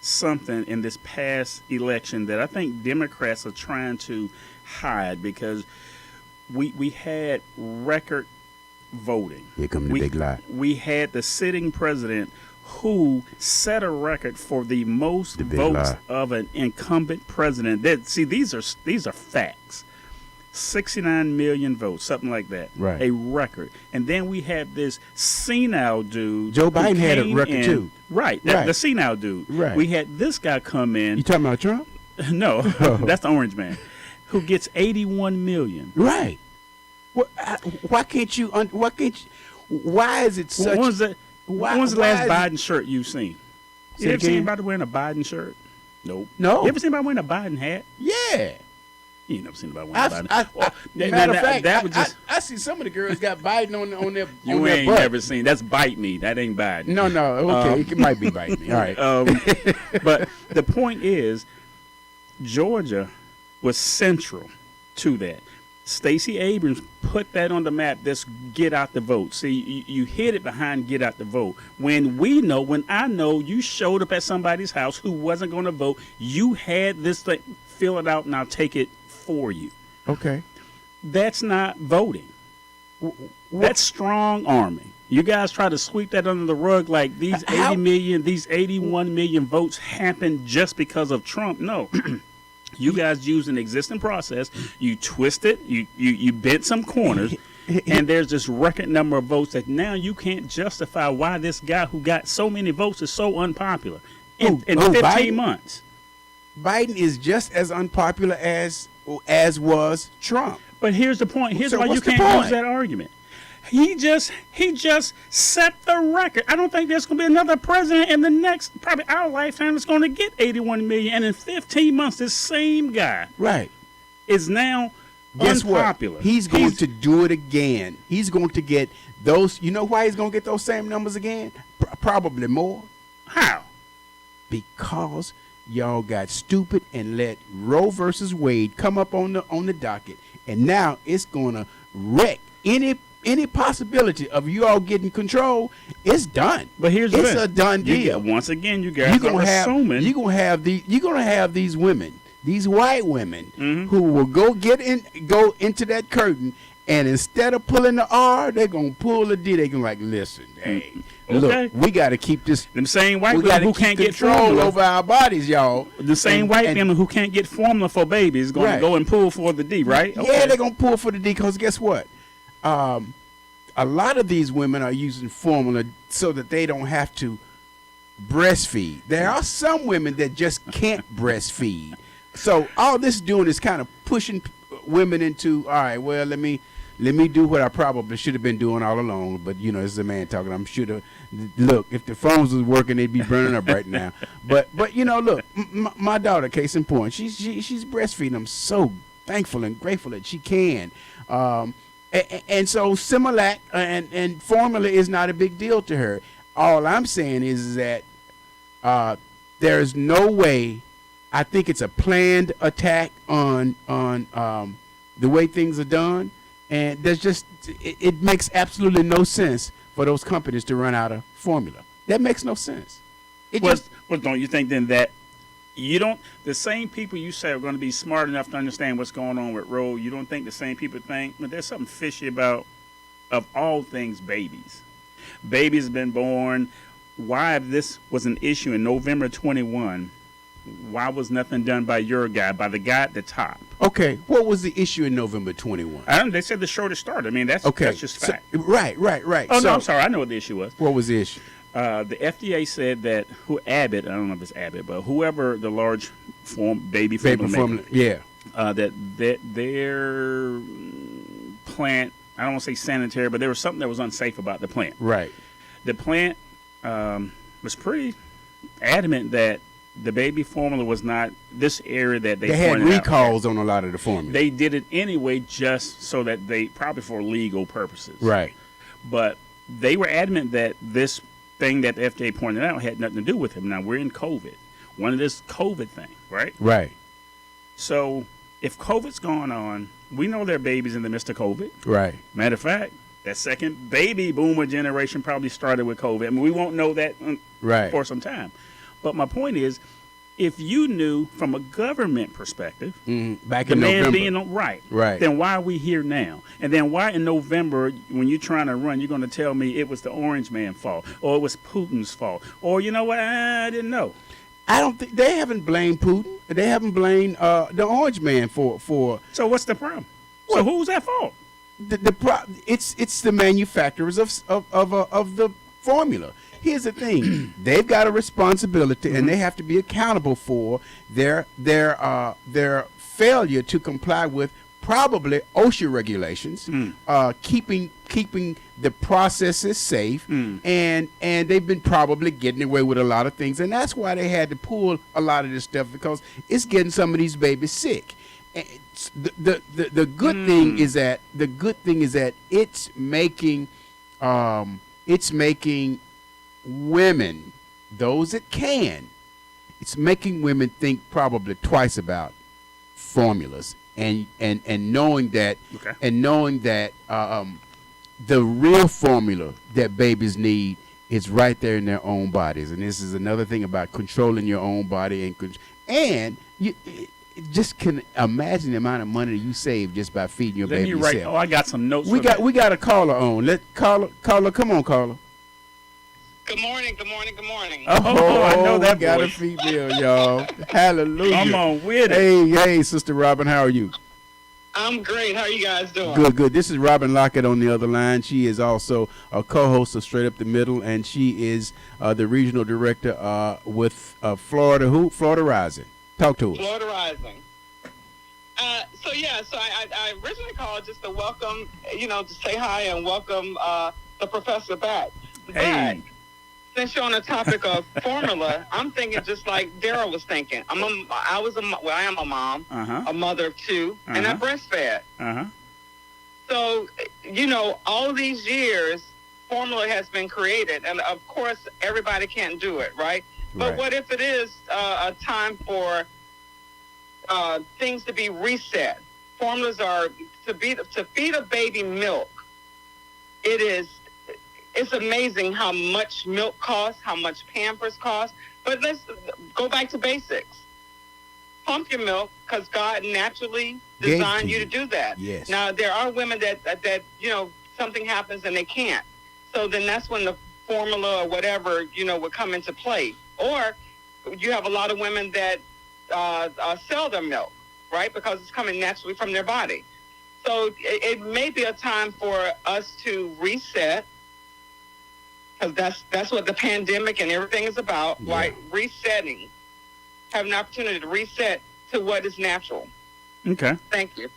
something in this past election that I think Democrats are trying to hide, because we had record voting. Here come the big lie. We had the sitting president who set a record for the most votes of an incumbent president. These are facts. 69 million votes, something like that. Right. A record. And then we have this senile dude. Joe Biden had a record too. Right. The senile dude. Right. We had this guy come in. You talking about Trump? No, that's the orange man, who gets 81 million. Right. Why can't you? Why is it such? When's the last Biden shirt you've seen? You ever seen anybody wearing a Biden shirt? Nope. No. You ever seen anybody wearing a Biden hat? Yeah. You ain't never seen anybody wearing a Biden. Matter of fact, I see some of the girls got Biden on their You their ain't butt. never seen. That's Bite Me. That ain't Biden. No. Okay, it might be Bite Me. All right. But the point is, Georgia was central to that. Stacey Abrams put that on the map. This get out the vote. See, you hid it behind get out the vote. When I know you showed up at somebody's house who wasn't going to vote, you had this thing, fill it out, and I'll take it for you. Okay. That's not voting. That's strong arming. You guys try to sweep that under the rug like these 80 million, these 81 million votes happened just because of Trump. No. You guys used an existing process. You twisted. You bent some corners, and there's this record number of votes that now you can't justify why this guy who got so many votes is so unpopular in 15 Biden? months. Biden is just as unpopular as was Trump. But here's the point. Here's So why you what's the can't use point? that argument. He just set the record. I don't think there's going to be another president in the next, probably our lifetime, that's going to get 81 million. And in 15 months, this same guy is now Guess unpopular. What? He's going to do it again. He's going to get those. You know why he's going to get those same numbers again? Probably more. How? Because y'all got stupid and let Roe versus Wade come up on the docket, and now it's going to wreck any possibility of you all getting control. It's done. But here's it's a done deal. Once again, you guys are assuming you're gonna have these women, these white women, who will go into that curtain, and instead of pulling the R, they're gonna pull the D. They're gonna like, listen, hey, look, we got to keep this. Them same white women who can't get control formula over our bodies, y'all. The same white women who can't get formula for babies going to go and pull for the D, right? Yeah, they're gonna pull for the D, because guess what? A lot of these women are using formula so that they don't have to breastfeed. There are some women that just can't breastfeed. So all this doing is kind of pushing women into, all right, well, let me do what I probably should have been doing all along. But, this is a man talking. I'm sure look, if the phones was working, they'd be burning up right now. But look, my daughter, case in point, she's breastfeeding. I'm so thankful and grateful that she can. And so Similac and formula is not a big deal to her. All I'm saying is that there's no way. I think it's a planned attack on the way things are done, and it makes absolutely no sense for those companies to run out of formula. That makes no sense. Well, don't you think then that the same people you say are going to be smart enough to understand what's going on with Roe, you don't think the same people think, but there's something fishy about, of all things, babies. Babies have been born. Why, if this was an issue in November 21, why was nothing done by the guy at the top? Okay, what was the issue in November 21? They said the shortest start. I mean, that's just fact. Right. Oh, no, I'm sorry. I know what the issue was. What was the issue? The FDA said that Abbott, I don't know if it's Abbott, but whoever the large baby formula maker, that their plant, I don't want to say sanitary, but there was something that was unsafe about the plant. Right. The plant was pretty adamant that the baby formula was not this area that they had pointed recalls out. on a lot of the formula. They did it anyway just so that probably for legal purposes. Right. But they were adamant that this thing that the FDA pointed out had nothing to do with him. Now, we're in COVID. One of this COVID thing, right? Right. So if COVID's going on, we know there are babies in the midst of COVID. Right. Matter of fact, that second baby boomer generation probably started with COVID. I mean, we won't know that for some time. But my point is, if you knew from a government perspective, back the in man November, being right, then why are we here now? And then why in November, when you're trying to run, you're going to tell me it was the orange man's fault, or it was Putin's fault, or you know what? I didn't know. I don't think they haven't blamed Putin. They haven't blamed the orange man for. So what's the problem? So who's at fault? It's the manufacturers of the formula. Here's the thing: they've got a responsibility, and they have to be accountable for their failure to comply with probably OSHA regulations, keeping the processes safe, and they've been probably getting away with a lot of things, and that's why they had to pull a lot of this stuff, because it's getting some of these babies sick. And the good thing is that it's making women, those that can, it's making women think probably twice about formulas and knowing that the real formula that babies need is right there in their own bodies. And this is another thing about controlling your own body, and you just can imagine the amount of money you save just by feeding your baby yourself. Oh, I got some notes. We got a caller on. Let caller, come on, caller. Good morning. Oh, I know that we got a voice. female, y'all. Hallelujah. Come on with it. Hey, Sister Robin, how are you? I'm great. How are you guys doing? Good. This is Robin Lockett on the other line. She is also a co-host of Straight Up the Middle, and she is the regional director with Florida Rising. Talk to us. Florida Rising. So I originally called just to welcome, to say hi and welcome the professor back. Hey. But since you're on the topic of formula, I'm thinking just like Daryl was thinking. I am a mom, a mother of two, and I breastfed. So, all these years, formula has been created, and of course, everybody can't do it, right? But what if it is a time for things to be reset? Formulas are to feed a baby milk. It's amazing how much milk costs, how much Pampers costs. But let's go back to basics. Pump your milk, because God naturally designed you to do that. Yes. Now, there are women that something happens and they can't. So then that's when the formula or whatever, would come into play. Or you have a lot of women that sell their milk, right? Because it's coming naturally from their body. So it may be a time for us to reset, because that's what the pandemic and everything is about, right? Resetting. Have an opportunity to reset to what is natural. Okay. Thank you.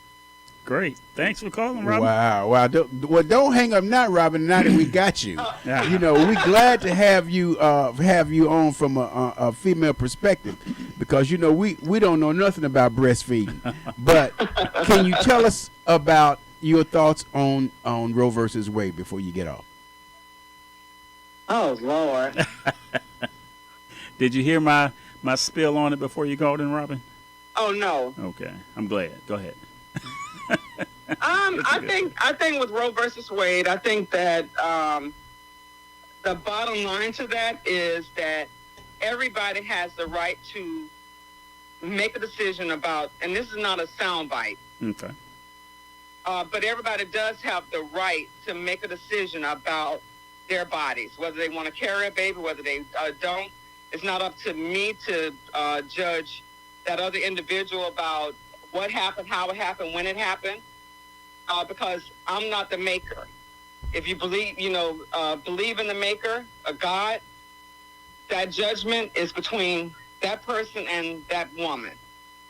Great. Thanks for calling, Robin. Wow. Don't hang up now, Robin. Now that we got you, we're glad to have you on from a female perspective, because we don't know nothing about breastfeeding. But can you tell us about your thoughts on Roe versus Wade before you get off? Oh, Lord. Did you hear my spill on it before you called in, Robin? Oh, no. Okay. I'm glad. Go ahead. I think with Roe versus Wade, I think that the bottom line to that is that everybody has the right to make a decision about, and this is not a soundbite. Okay. But everybody does have the right to make a decision about their bodies, whether they want to carry a baby, whether they don't. It's not up to me to judge that other individual about what happened, how it happened, when it happened, because I'm not the maker. If you believe in the maker, a God, that judgment is between that person and that woman.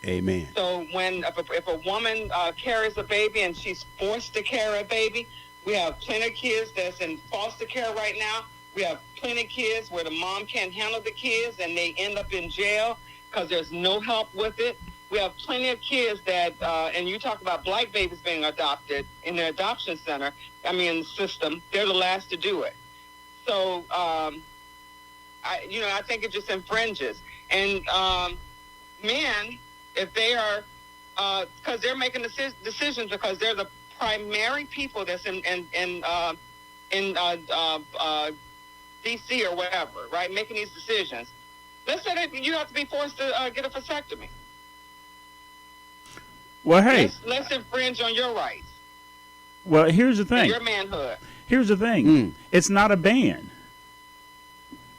Amen. So if a woman carries a baby and she's forced to carry a baby, we have plenty of kids that's in foster care right now. We have plenty of kids where the mom can't handle the kids and they end up in jail because there's no help with it. We have plenty of kids that, and you talk about black babies being adopted in the adoption center, system, they're the last to do it. So I think it just infringes. And men, if they are, because they're making decisions because they're the primary people that's in D.C. or whatever, right, making these decisions. Let's say that you have to be forced to get a vasectomy. Well, hey. Let's infringe on your rights. Well, here's the thing. Your manhood. Here's the thing. It's not a ban.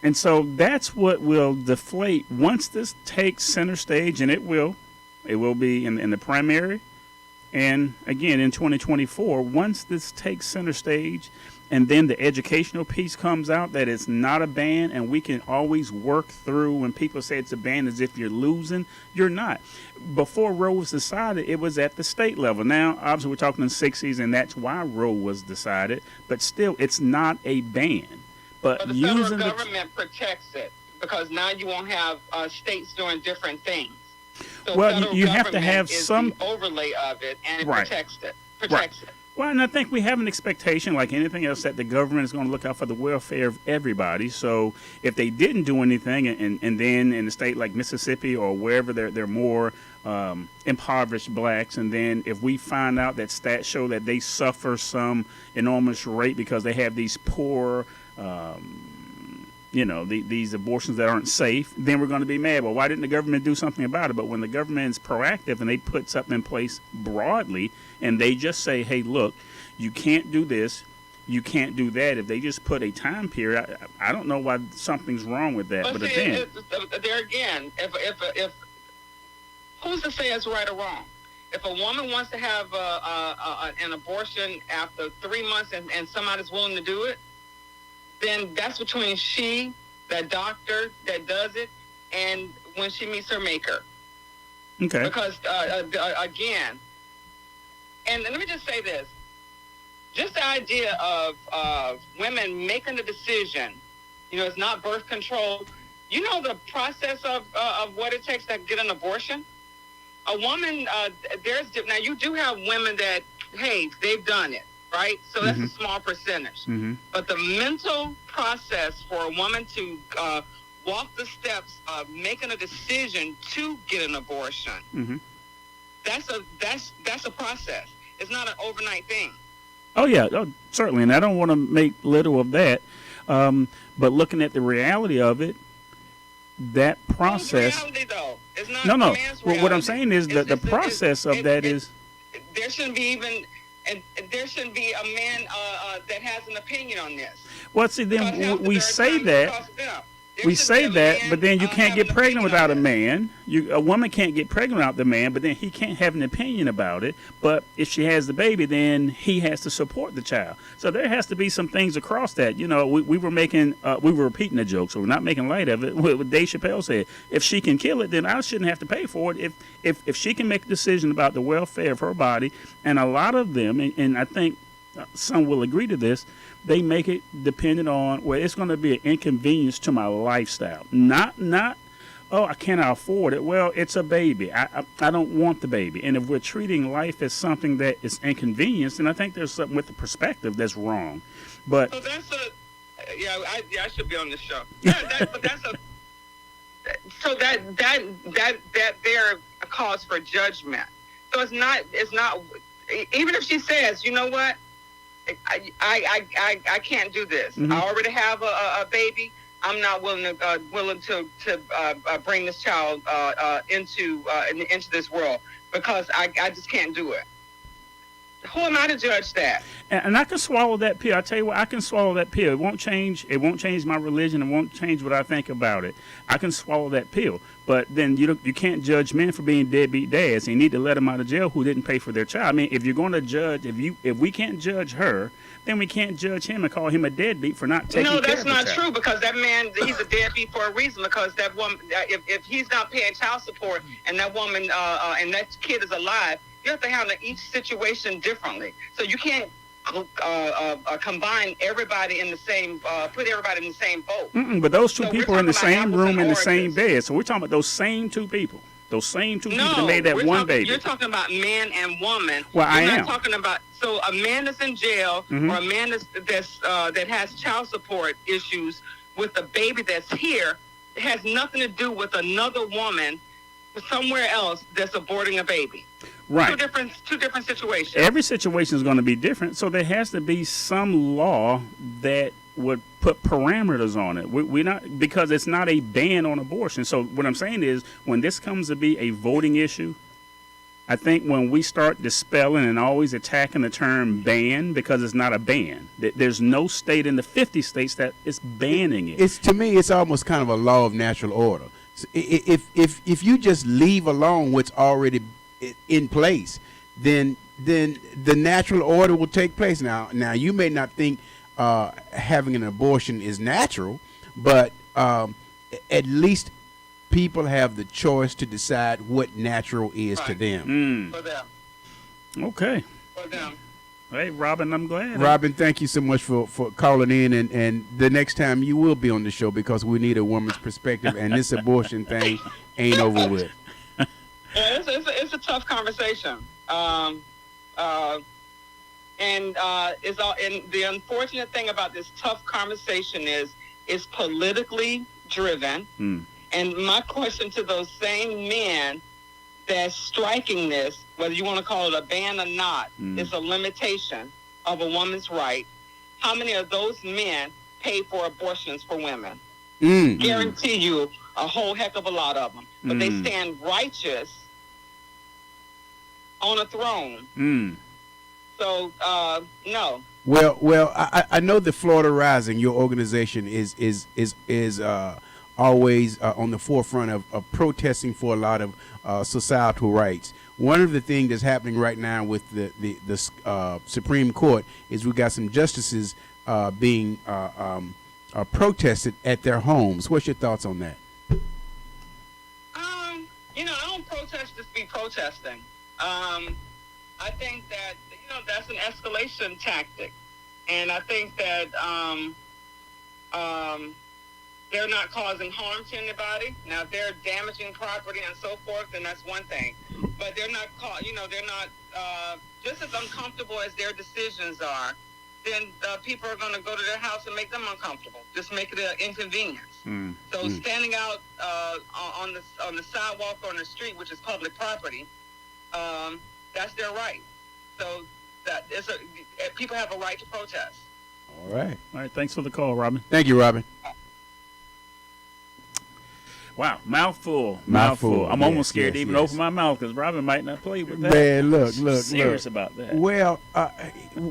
And so that's what will deflate once this takes center stage, and it will be in the primary. And again, in 2024, once this takes center stage, and then the educational piece comes out that it's not a ban, and we can always work through when people say it's a ban as if you're losing, you're not. Before Roe was decided, it was at the state level. Now, obviously, we're talking in the 60s, and that's why Roe was decided. But still, it's not a ban. But the federal government protects it because now you won't have states doing different things. So well, you have to have some overlay of it, and it right. protects it. Well, and I think we have an expectation, like anything else, that the government is going to look out for the welfare of everybody. So if they didn't do anything, and then in a state like Mississippi or wherever they're more impoverished blacks, and then if we find out that stats show that they suffer some enormous rate because they have these poor these abortions that aren't safe, then we're going to be mad. Well, why didn't the government do something about it? But when the government is proactive and they put something in place broadly and they just say, hey, look, you can't do this, you can't do that. If they just put a time period, I don't know why something's wrong with that. But again, there again, if who's to say it's right or wrong? If a woman wants to have an abortion after 3 months and somebody's willing to do it, then that's between she, that doctor that does it, and when she meets her maker. Okay. Because, again, and let me just say this. Just the idea of women making the decision, it's not birth control. You know the process of what it takes to get an abortion? A woman, now you do have women that, hey, they've done it. Right? So that's a small percentage. But the mental process for a woman to walk the steps of making a decision to get an abortion, that's a process. It's not an overnight thing. Oh, yeah, certainly. And I don't want to make little of that. But looking at the reality of it, that process... Whose reality, though? It's not no. man's Well, reality. what I'm saying is that the process of that is... There shouldn't be even... And there shouldn't be a man that has an opinion on this. Well, see, then we say that. We say that, but then you can't get pregnant without a man. A woman can't get pregnant without the man, but then he can't have an opinion about it. But if she has the baby, then he has to support the child. So there has to be some things across that. We were repeating the joke, so we're not making light of it. What Dave Chappelle said: if she can kill it, then I shouldn't have to pay for it. If she can make a decision about the welfare of her body, and a lot of them, and I think some will agree to this, they make it dependent on, well, it's going to be an inconvenience to my lifestyle. Not, oh, I cannot afford it. Well, it's a baby. I don't want the baby. And if we're treating life as something that is inconvenience, then I think there's something with the perspective that's wrong. But so that's I should be on this show. Yeah, but that's so that there a cause for judgment. So it's not even if she says, you know what, I can't do this. I already have a baby. I'm not willing to bring this child into this world because I just can't do it. Who am I to judge that? And I can swallow that pill. I tell you what, I can swallow that pill. It won't change my religion. It won't change what I think about it. I can swallow that pill. But then you can't judge men for being deadbeat dads. And you need to let them out of jail who didn't pay for their child. I mean, if you're going to judge, if we can't judge her, then we can't judge him and call him a deadbeat for not taking care of the child. No, that's not true, because that man, he's a deadbeat for a reason, because that woman, if he's not paying child support and that woman and that kid is alive, you have to handle each situation differently. So you can't combine everybody in the same, put everybody in the same boat. But those two people are in the same room in the same bed. So we're talking about those same two people. Those same two people that made that one baby. You're talking about man and woman. Well, I am. You're not talking about, so a man that's in jail or a man that has child support issues with the baby that's here. It has nothing to do with another woman somewhere else that's aborting a baby. Right. Two different situations. Every situation is going to be different, so there has to be some law that would put parameters on it. We not, because it's not a ban on abortion. So what I'm saying is, when this comes to be a voting issue, I think when we start dispelling and always attacking the term ban, because it's not a ban. There's no state in the 50 states that is banning it. It's, to me, it's almost kind of a law of natural order. So if you just leave alone what's already in place, then the natural order will take place. Now you may not think having an abortion is natural, but at least people have the choice to decide what natural is to them. For them. Okay. For them. Hey, Robin, I'm glad. Robin, thank you so much for calling in, and the next time you will be on the show, because we need a woman's perspective, and this abortion thing ain't over with. Yeah, it's a tough conversation. And the unfortunate thing about this tough conversation is it's politically driven. And my question to those same men that's striking this, whether you want to call it a ban or not, is a limitation of a woman's right. How many of those men pay for abortions for women? Guarantee you a whole heck of a lot of them. But they stand righteous on a throne. So, no. Well, I know that Florida Rising, your organization, is always on the forefront of protesting for a lot of societal rights. One of the things that's happening right now with the Supreme Court is we got some justices being protested at their homes. What's your thoughts on that? I don't protest just be protesting. I think that that's an escalation tactic, and I think that they're not causing harm to anybody. Now, if they're damaging property and so forth, then that's one thing. But they're not they're not just as uncomfortable as their decisions are. Then people are going to go to their house and make them uncomfortable. Just make it an inconvenience. So standing out on the sidewalk or on the street, which is public property, that's their right. So people have a right to protest. All right. Thanks for the call, Robin. Thank you, Robin. Wow, mouthful. I'm almost scared to even open my mouth, because Robin might not play with that. Man, look. Serious about that. Well,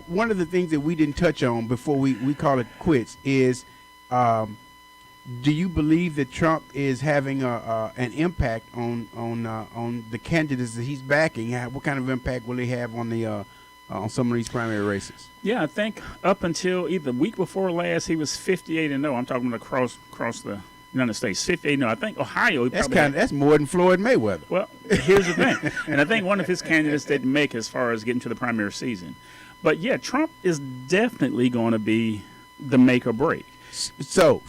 one of the things that we didn't touch on before we call it quits is, do you believe that Trump is having an impact on the candidates that he's backing? What kind of impact will he have on some of these primary races? Yeah, I think up until either week before last, he was 58-0. I'm talking about across the United States, 58-0. I think Ohio. That's more than Floyd Mayweather. Well, here's the thing, and I think one of his candidates didn't make as far as getting to the primary season. But yeah, Trump is definitely going to be the make or break. So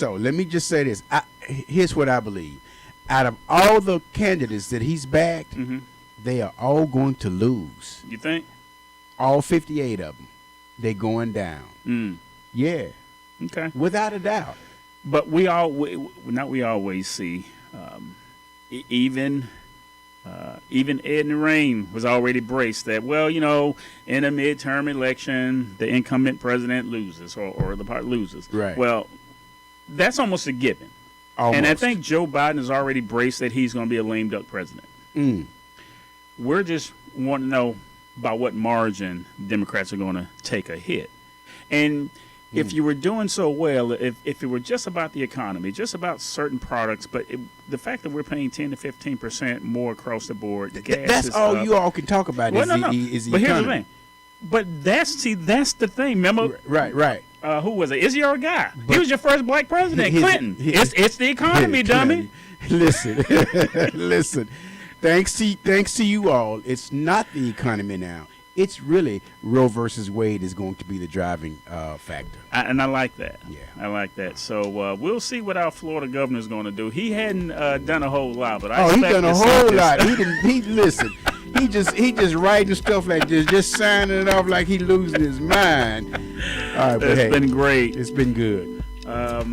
let me just say this. Here's what I believe. Out of all the candidates that he's backed, they are all going to lose. You think? All 58 of them. They're going down. Yeah. Okay. Without a doubt. But we always see, even Ed and Rain was already braced that, well, in a midterm election, the incumbent president loses or the party loses. Right. Well, that's almost a given. Almost. And I think Joe Biden is already braced that he's going to be a lame duck president. We're just wanting to know by what margin Democrats are going to take a hit. And if you were doing so well, if it were just about the economy, just about certain products, but the fact that we're paying 10 to 15% more across the board, that's all you all can talk about is the economy. Here's the thing. But that's the thing. Remember? Right. Who was it? Is he our guy? He was your first black president, Clinton. It's the economy, dummy. Listen. Thanks to you all, it's not the economy now. It's really Roe versus Wade is going to be the driving factor. And I like that. Yeah. I like that. So we'll see what our Florida governor is going to do. He hadn't done a whole lot, but he done a whole lot. Listen. He just writing stuff like this, just signing it off like he losing his mind. All right, It's been great. It's been good. So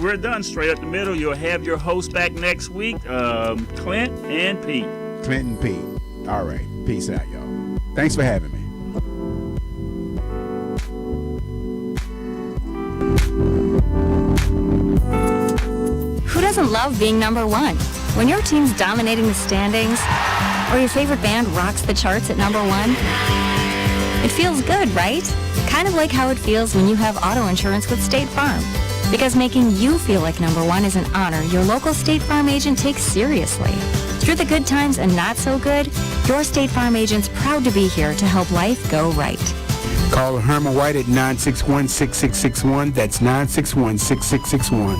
we're done. Straight up the middle. You'll have your host back next week, Clint and Pete. Clint and Pete. All right. Peace out, y'all. Thanks for having me. Who doesn't love being number one? When your team's dominating the standings, or your favorite band rocks the charts at number one, it feels good, right? Kind of like how it feels when you have auto insurance with State Farm. Because making you feel like number one is an honor your local State Farm agent takes seriously. Through the good times and not so good, your State Farm agent's proud to be here to help life go right. Call Herman White at 961-6661. That's 961-6661.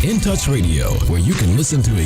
In Touch Radio, where you can listen to a